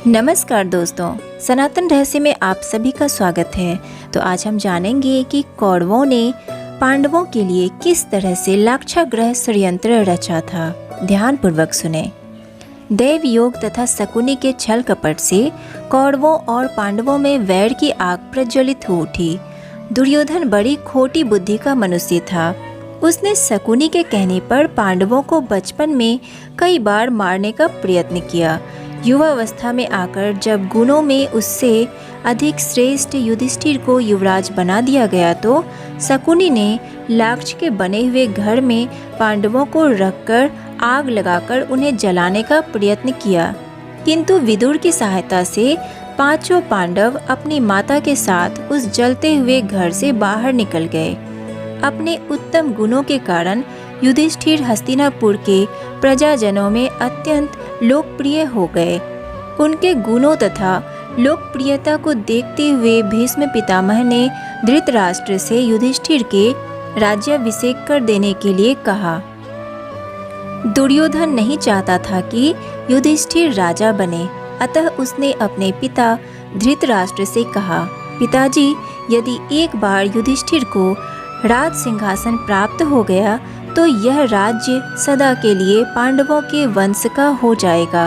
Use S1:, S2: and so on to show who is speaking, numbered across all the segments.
S1: नमस्कार दोस्तों, सनातन रहस्य में आप सभी का स्वागत है। तो आज हम जानेंगे कि कौरवों ने पांडवों के लिए किस तरह से लाक्षागृह षड्यंत्र रचा था। ध्यानपूर्वक सुने। देव योग तथा शकुनी के छल कपट से कौरवों और पांडवों में वैर की आग प्रज्वलित हो उठी। दुर्योधन बड़ी खोटी बुद्धि का मनुष्य था। उसने शकुनी के कहने पर पांडवों को बचपन में कई बार मारने का प्रयत्न किया। युवावस्था में आकर जब गुणों में उससे अधिक श्रेष्ठ युधिष्ठिर को युवराज बना दिया गया तो शकुनी ने लाक्ष के बने हुए घर में पांडवों को रखकर आग लगाकर उन्हें जलाने का प्रयत्न किया, किंतु विदुर की सहायता से पांचों पांडव अपनी माता के साथ उस जलते हुए घर से बाहर निकल गए। अपने उत्तम गुणों के कारण युधिष्ठिर हस्तिनापुर के प्रजाजनों में अत्यंत लोकप्रिय हो गए। उनके गुणों तथा लोकप्रियता को देखते हुए भीष्म पितामह ने धृतराष्ट्र से युधिष्ठिर के राज्याभिषेक कर देने के लिए कहा। दुर्योधन नहीं चाहता था कि युधिष्ठिर राजा बने, अतः उसने अपने पिता धृतराष्ट्र से कहा, पिताजी, यदि एक बार युधिष्ठिर को राज सिंहासन प्राप्त हो गया तो यह राज्य सदा के लिए पांडवों के वंश का हो जाएगा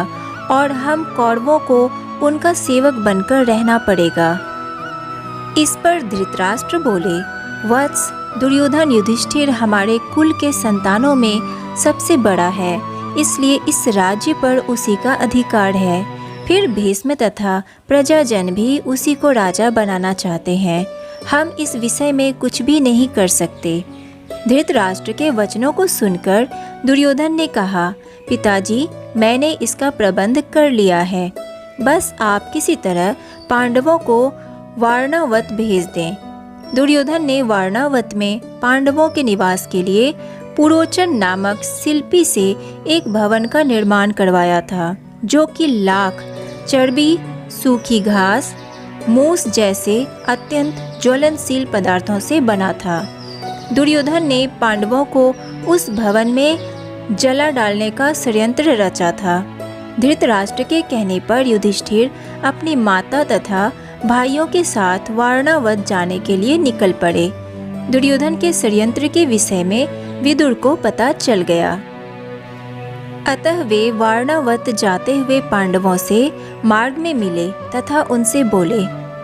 S1: और हम कौरवों को उनका सेवक बनकर रहना पड़ेगा। इस पर धृतराष्ट्र बोले, वत्स, दुर्योधन युधिष्ठिर हमारे कुल के संतानों में सबसे बड़ा है, इसलिए इस राज्य पर उसी का अधिकार है। फिर भीष्म तथा प्रजाजन भी उसी को राजा बनाना चाहते हैं। हम इस विषय में कुछ भी नहीं कर सकते। धृतराष्ट्र के वचनों को सुनकर दुर्योधन ने कहा, पिताजी, मैंने इसका प्रबंध कर लिया है, बस आप किसी तरह पांडवों को वारणावत भेज दें। दुर्योधन ने वारणावत में पांडवों के निवास के लिए पुरोचन नामक शिल्पी से एक भवन का निर्माण करवाया था, जो कि लाख, चर्बी, सूखी घास, मूस जैसे अत्यंत ज्वलनशील पदार्थों से बना था। दुर्योधन ने पांडवों को उस भवन में जला डालने का षड्यंत्र रचा था। धृतराष्ट्र के कहने पर युधिष्ठिर अपनी माता तथा भाइयों के साथ वारणावत जाने के लिए निकल पड़े। दुर्योधन के षड्यंत्र के विषय में विदुर को पता चल गया, अतः वे वारणावत जाते हुए पांडवों से मार्ग में मिले तथा उनसे बोले,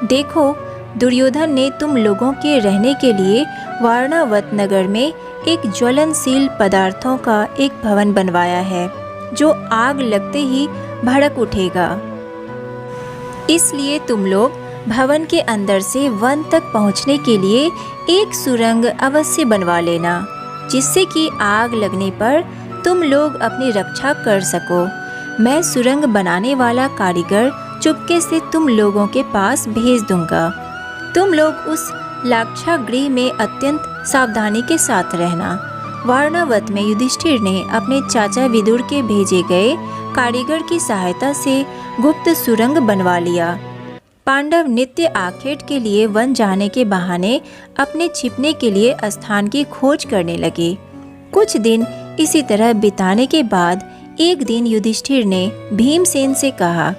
S1: देखो, दुर्योधन ने तुम लोगों के रहने के लिए वारणावत नगर में एक ज्वलनशील पदार्थों का एक भवन बनवाया है, जो आग लगते ही भड़क उठेगा। इसलिए तुम लोग भवन के अंदर से वन तक पहुंचने के लिए एक सुरंग अवश्य बनवा लेना, जिससे कि आग लगने पर तुम लोग अपनी रक्षा कर सको। मैं सुरंग बनाने वाला कारीगर चुपके से तुम लोगों के पास भेज दूंगा। तुम लोग उस लाक्षागृह में अत्यंत सावधानी के साथ रहना। वारणावत में युधिष्ठिर ने अपने चाचा विदुर के भेजे गए कारीगर की सहायता से गुप्त सुरंग बनवा लिया। पांडव नित्य आखेट के लिए वन जाने के बहाने अपने छिपने के लिए स्थान की खोज करने लगे। कुछ दिन इसी तरह बिताने के बाद एक दिन युधिष्ठिर ने भीमसेन से कहा,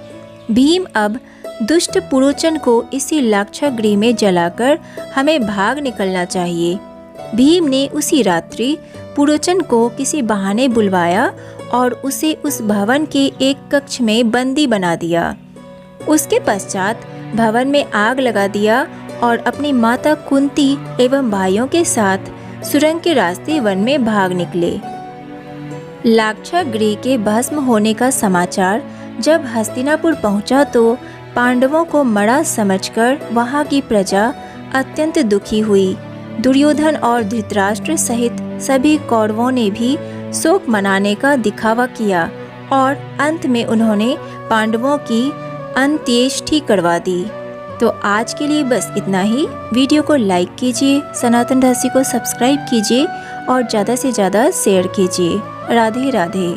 S1: भीम, अब दुष्ट पुरोचन को इसी लाक्षागृह में जलाकर हमें भाग निकलना चाहिए। भीम ने उसी रात्रि पुरोचन को किसी बहाने बुलवाया और उसे उस भवन के एक कक्ष में बंदी बना दिया। उसके पश्चात भवन में आग लगा दिया और अपनी माता कुंती एवं भाइयों के साथ सुरंग के रास्ते वन में भाग निकले। लाक्षागृह के भस्म होने का समाचार जब हस्तिनापुर पहुंचा तो पांडवों को मरा समझकर वहां की प्रजा अत्यंत दुखी हुई। दुर्योधन और धृतराष्ट्र सहित सभी कौरवों ने भी शोक मनाने का दिखावा किया और अंत में उन्होंने पांडवों की अंत्येष्टि करवा दी। तो आज के लिए बस इतना ही। वीडियो को लाइक कीजिए, सनातन रहस्य को सब्सक्राइब कीजिए और ज़्यादा से ज़्यादा शेयर कीजिए। राधे राधे।